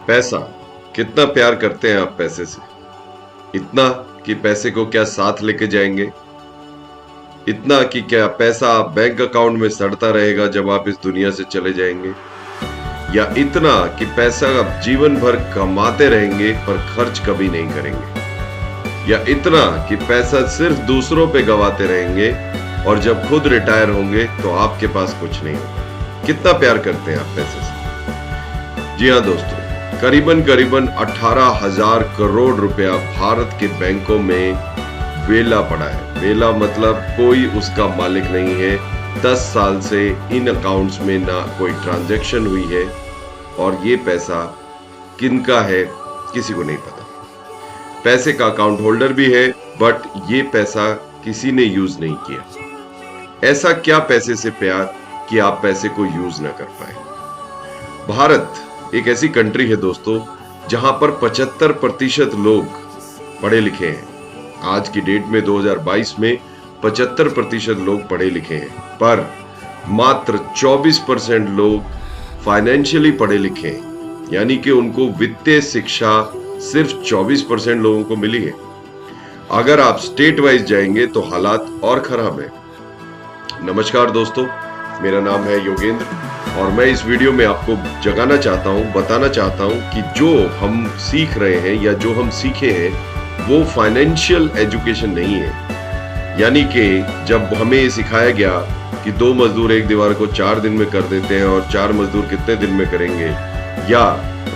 पैसा, कितना प्यार करते हैं आप पैसे से? इतना कि पैसे को क्या साथ लेके जाएंगे? इतना कि क्या पैसा बैंक अकाउंट में सड़ता रहेगा जब आप इस दुनिया से चले जाएंगे? या इतना कि पैसा आप जीवन भर कमाते रहेंगे पर खर्च कभी नहीं करेंगे? या इतना कि पैसा सिर्फ दूसरों पे गवाते रहेंगे और जब खुद रिटायर होंगे तो आपके पास कुछ नहीं होगा? कितना प्यार करते हैं आप पैसे से? जी हाँ दोस्तों, करीबन करीबन 18,000 करोड़ रुपया भारत के बैंकों में वेला पड़ा है। वेला मतलब कोई उसका मालिक नहीं है। 10 साल से इन अकाउंट्स में ना कोई ट्रांजैक्शन हुई है और ये पैसा किनका है किसी को नहीं पता। पैसे का अकाउंट होल्डर भी है बट ये पैसा किसी ने यूज नहीं किया। ऐसा क्या पैसे से प्यार कि आप पैसे को यूज ना कर पाए? भारत एक ऐसी कंट्री है दोस्तों जहां पर 75% लोग पढ़े लिखे हैं। आज की डेट में 2022 में 75% लोग पढ़े लिखे हैं, पर मात्र 24% लोग फाइनेंशियली पढ़े लिखे हैं, यानी कि उनको वित्तीय शिक्षा सिर्फ 24% लोगों को मिली है। अगर आप स्टेट वाइज जाएंगे तो हालात और खराब है। नमस्कार दोस्तों, मेरा नाम है योगेंद्र और मैं इस वीडियो में आपको जगाना चाहता हूं, बताना चाहता हूं कि जो हम सीख रहे हैं या जो हम सीखे हैं वो फाइनेंशियल एजुकेशन नहीं है। यानी कि जब हमें ये सिखाया गया कि 2 मजदूर एक दीवार को 4 दिन में कर देते हैं और 4 मजदूर कितने दिन में करेंगे, या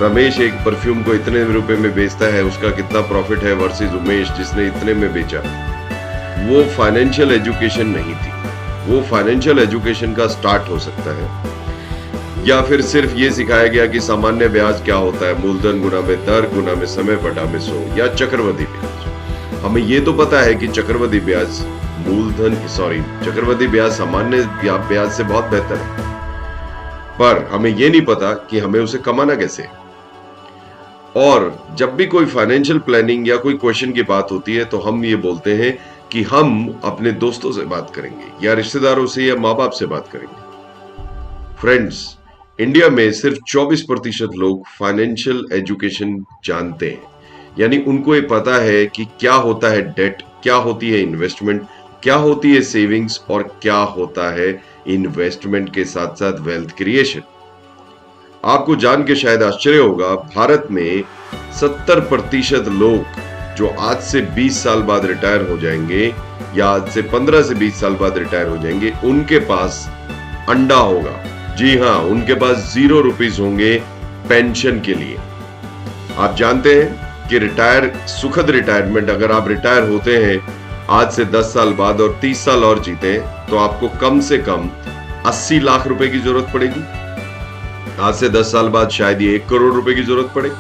रमेश एक परफ्यूम को इतने रुपए में बेचता है, उसका कितना प्रॉफिट है वर्सेस उमेश जिसने इतने में बेचा, वो फाइनेंशियल एजुकेशन नहीं थी। वो फाइनेंशियल एजुकेशन का स्टार्ट हो सकता है। या फिर सिर्फ ये सिखाया गया कि सामान्य ब्याज क्या होता है, मूलधन गुना में दर गुना में समय बटा में 100, या चक्रवृद्धि ब्याज। हमें ये तो पता है कि चक्रवृद्धि ब्याज चक्रवृद्धि ब्याज सामान्य ब्याज से बहुत बेहतर है, पर हमें ये नहीं पता कि हमें उसे कमाना कैसे। और जब भी कोई फाइनेंशियल प्लानिंग या कोई क्वेश्चन की बात होती है तो हम ये बोलते हैं कि हम अपने दोस्तों से बात करेंगे या रिश्तेदारों से या माँ बाप से बात करेंगे। फ्रेंड्स, इंडिया में सिर्फ 24% लोग फाइनेंशियल एजुकेशन जानते हैं, यानी उनको ये पता है कि क्या होता है डेट, क्या होती है इन्वेस्टमेंट, क्या होती है सेविंग्स और क्या होता है इन्वेस्टमेंट के साथ साथ वेल्थ क्रिएशन। आपको जान के शायद आश्चर्य होगा, भारत में 70% लोग जो आज से 20 साल बाद रिटायर हो जाएंगे या आज से 15 से 20 साल बाद रिटायर हो जाएंगे, उनके पास अंडा होगा। जी हाँ, उनके पास 0 रुपीस होंगे पेंशन के लिए। आप जानते हैं कि सुखद रिटायरमेंट, अगर आप रिटायर होते हैं आज से 10 साल बाद और 30 साल और जीते तो आपको कम से कम 80 लाख रुपए की जरूरत पड़ेगी। आज से 10 साल बाद शायद ये 1 करोड़ रुपए की जरूरत पड़े।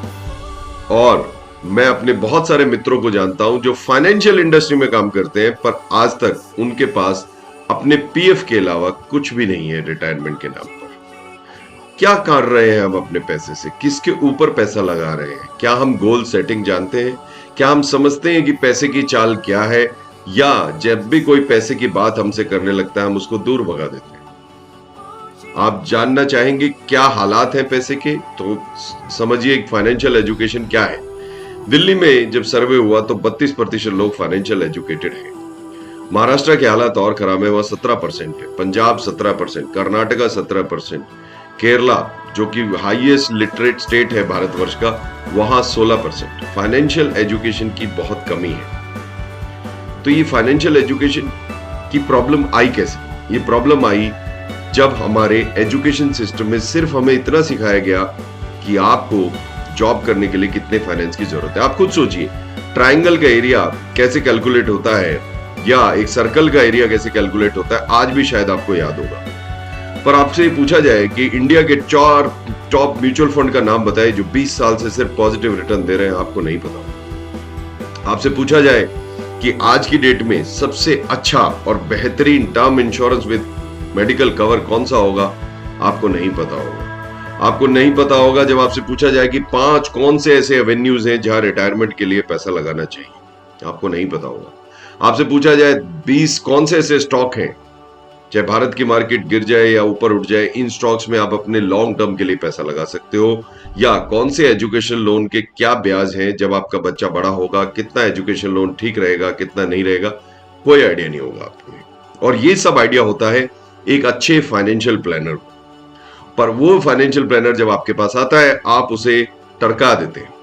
और मैं अपने बहुत सारे मित्रों को जानता हूं जो फाइनेंशियल इंडस्ट्री में काम करते हैं, पर आज तक उनके पास अपने पीएफ के अलावा कुछ भी नहीं है रिटायरमेंट के नाम पर। क्या कर रहे हैं हम अपने पैसे से? किसके ऊपर पैसा लगा रहे हैं? क्या हम गोल सेटिंग जानते हैं? क्या हम समझते हैं कि पैसे की चाल क्या है? या जब भी कोई पैसे की बात हमसे करने लगता है हम उसको दूर भगा देते हैं? आप जानना चाहेंगे क्या हालात हैं पैसे के, तो समझिए फाइनेंशियल एजुकेशन क्या है। दिल्ली में जब सर्वे हुआ तो 32% लोग फाइनेंशियल एजुकेटेड हैं। महाराष्ट्र के हालात और खराब है, वह 17% है, पंजाब 17%, कर्नाटका 17%, केरला जो कि हाईएस्ट लिटरेट स्टेट है भारतवर्ष का, वहां 16%। फाइनेंशियल एजुकेशन की बहुत कमी है। तो ये फाइनेंशियल एजुकेशन की प्रॉब्लम आई कैसे? ये प्रॉब्लम आई जब हमारे एजुकेशन सिस्टम में सिर्फ हमें इतना सिखाया गया कि आपको जॉब करने के लिए कितने फाइनेंस की जरूरत है। आप खुद सोचिए, ट्रायंगल का एरिया कैसे कैलकुलेट होता है या एक सर्कल का एरिया कैसे कैलकुलेट होता है, आज भी शायद आपको याद होगा। पर आपसे पूछा जाए कि इंडिया के 4 टॉप म्यूचुअल फंड का नाम बताए जो 20 साल से सिर्फ पॉजिटिव रिटर्न दे रहे हैं, आपको नहीं पता। आपसे पूछा जाए कि आज की डेट में सबसे अच्छा और बेहतरीन term insurance with medical cover कौन सा होगा, आपको नहीं पता होगा। आपको नहीं पता होगा जब आपसे पूछा जाए कि 5 कौन से ऐसे एवेन्यूज हैं जहां रिटायरमेंट के लिए पैसा लगाना चाहिए, आपको नहीं पता होगा। आपसे पूछा जाए 20 कौन से ऐसे स्टॉक हैं चाहे भारत की मार्केट गिर जाए या ऊपर उठ जाए, इन स्टॉक्स में आप अपने लॉन्ग टर्म के लिए पैसा लगा सकते हो। या कौन से एजुकेशन लोन के क्या ब्याज हैं जब आपका बच्चा बड़ा होगा, कितना एजुकेशन लोन ठीक रहेगा, कितना नहीं रहेगा, कोई आइडिया नहीं होगा आपको। और ये सब आइडिया होता है एक अच्छे फाइनेंशियल प्लानर को। पर वो फाइनेंशियल प्लानर जब आपके पास आता है, आप उसे टरका देते हैं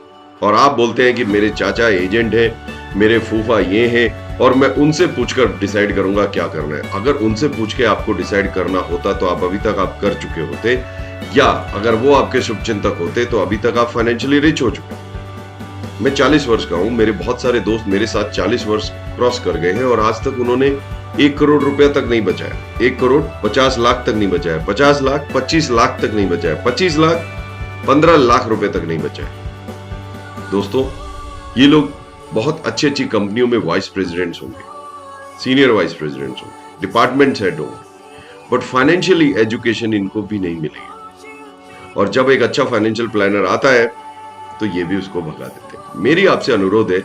और आप बोलते हैं कि मेरे चाचा एजेंट है, मेरे फूफा ये हैं, और मैं उनसे पूछकर डिसाइड करूंगा क्या करना है। अगर उनसे पूछ के आपको डिसाइड करना होता तो आप अभी तक आप कर चुके होते, या अगर वो आपके शुभचिंतक होते तो अभी तक आप फाइनेंशियली रिच हो चुके। मैं 40 वर्ष का हूं, मेरे बहुत सारे दोस्त मेरे साथ 40 वर्ष क्रॉस कर गए हैं और आज तक उन्होंने 1 करोड़ रुपया तक नहीं बचाया, 1 करोड़ 50 लाख तक नहीं बचाया, 50 लाख 25 लाख तक नहीं बचाया, 25 लाख 15 लाख रुपए तक नहीं बचाया। दोस्तों, ये लोग बहुत अच्छी अच्छी कंपनियों में वाइस प्रेसिडेंट्स होंगे, सीनियर वाइस प्रेसिडेंट्स होंगे, डिपार्टमेंट हेड होंगे, बट फाइनेंशियली एजुकेशन इनको भी नहीं मिलेगी। और जब एक अच्छा फाइनेंशियल प्लानर आता है तो ये भी उसको भगा देते हैं। मेरी आपसे अनुरोध है,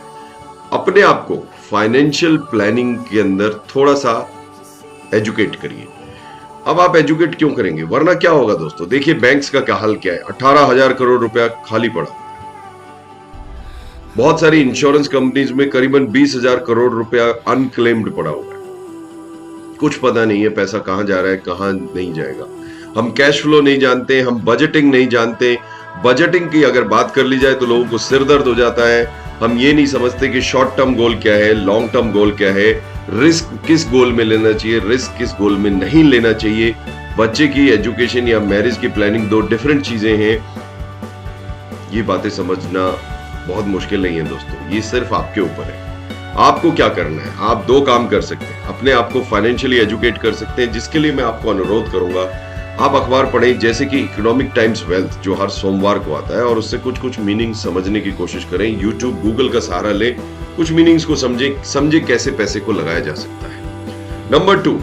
अपने आप को फाइनेंशियल प्लानिंग के अंदर थोड़ा सा एजुकेट करिए। अब आप एजुकेट क्यों करेंगे, वरना क्या होगा दोस्तों? देखिए बैंक्स का क्या हाल क्या है, 18,000 करोड़ रुपया खाली पड़ा। बहुत सारी इंश्योरेंस कंपनीज में करीबन 20,000 करोड़ रुपया अनक्लेम्ड पड़ा हुआ है। कुछ पता नहीं है पैसा कहां जा रहा है, कहां नहीं जाएगा। हम कैश फ्लो नहीं जानते, हम बजटिंग नहीं जानते। बजटिंग की अगर बात कर ली जाए तो लोगों को सिर दर्द हो जाता है। हम ये नहीं समझते कि शॉर्ट टर्म गोल क्या है, लॉन्ग टर्म गोल क्या है, रिस्क किस गोल में लेना चाहिए, रिस्क किस गोल में नहीं लेना चाहिए। बच्चे की एजुकेशन या मैरिज की प्लानिंग दो डिफरेंट चीजें हैं। ये बातें समझना बहुत मुश्किल नहीं है दोस्तों, ये सिर्फ आपके ऊपर है। आपको क्या करना है? आप दो काम कर सकते हैं, अपने आप को फाइनेंशियली एजुकेट कर सकते हैं, जिसके लिए मैं आपको अनुरोध करूंगा, आप अखबार पढ़ें, जैसे कि इकोनॉमिक टाइम्स वेल्थ जो हर सोमवार को आता है, और उससे कुछ कुछ मीनिंग समझने की कोशिश करें। यूट्यूब, गूगल का सहारा लें, कुछ मीनिंग्स को समझे कैसे पैसे को लगाया जा सकता है। नंबर 2,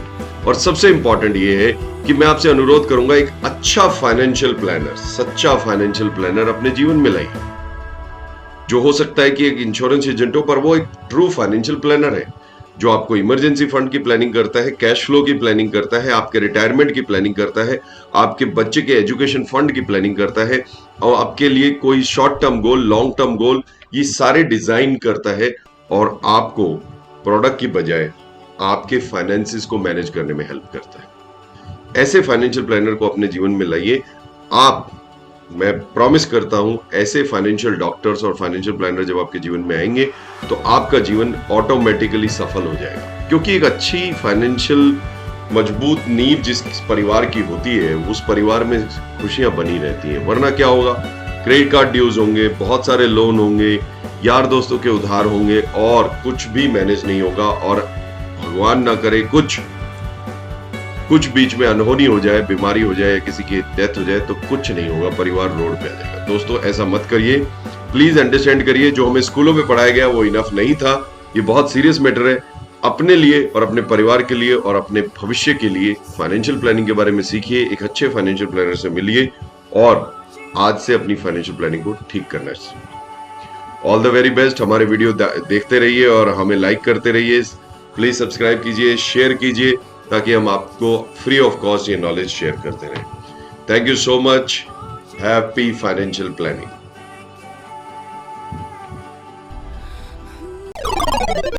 और सबसे इंपॉर्टेंट ये है कि मैं आपसे अनुरोध करूंगा, एक अच्छा फाइनेंशियल प्लानर, सच्चा फाइनेंशियल प्लानर अपने जीवन में लाइए। जो हो सकता है कि एक इंश्योरेंस एजेंट हो, पर वो एक ट्रू फाइनेंशियल प्लानर है जो आपको इमरजेंसी फंड की प्लानिंग करता है, कैश फ्लो की प्लानिंग करता है, आपके रिटायरमेंट की प्लानिंग करता है, आपके बच्चे के एजुकेशन फंड की प्लानिंग करता है, और आपके लिए कोई short term goal, long term goal, ये सारे डिजाइन करता है, और आपको प्रोडक्ट की बजाय आपके फाइनेंसिस को मैनेज करने में हेल्प करता है। ऐसे फाइनेंशियल प्लानर को अपने जीवन में लाइए। मैं प्रॉमिस करता हूं, ऐसे फाइनेंशियल डॉक्टर्स और फाइनेंशियल प्लानर जब आपके जीवन में आएंगे तो आपका जीवन ऑटोमेटिकली सफल हो जाएगा। क्योंकि एक अच्छी फाइनेंशियल मजबूत नींव जिस परिवार की होती है, उस परिवार में खुशियां बनी रहती हैं। वरना क्या होगा? क्रेडिट कार्ड ड्यूज होंगे, बहुत सारे लोन होंगे, यार दोस्तों के उधार होंगे, और कुछ भी मैनेज नहीं होगा। और भगवान ना करे कुछ बीच में अनहोनी हो जाए, बीमारी हो जाए, किसी की डेथ हो जाए, तो कुछ नहीं होगा, परिवार रोड पे आ जाएगा। दोस्तों, ऐसा मत करिए, प्लीज अंडरस्टैंड करिए। जो हमें स्कूलों में पढ़ाया गया वो इनफ नहीं था। ये बहुत सीरियस मैटर है। अपने लिए और अपने परिवार के लिए और अपने भविष्य के लिए फाइनेंशियल प्लानिंग के बारे में सीखिए, एक अच्छे फाइनेंशियल प्लानर से मिलिए, और आज से अपनी फाइनेंशियल प्लानिंग को ठीक करना चाहिए। All the very best. हमारे वीडियो देखते रहिए और हमें लाइक करते रहिए। प्लीज सब्सक्राइब कीजिए, शेयर कीजिए, ताकि हम आपको फ्री ऑफ कॉस्ट ये नॉलेज शेयर करते रहें। Thank you so much. Happy financial planning.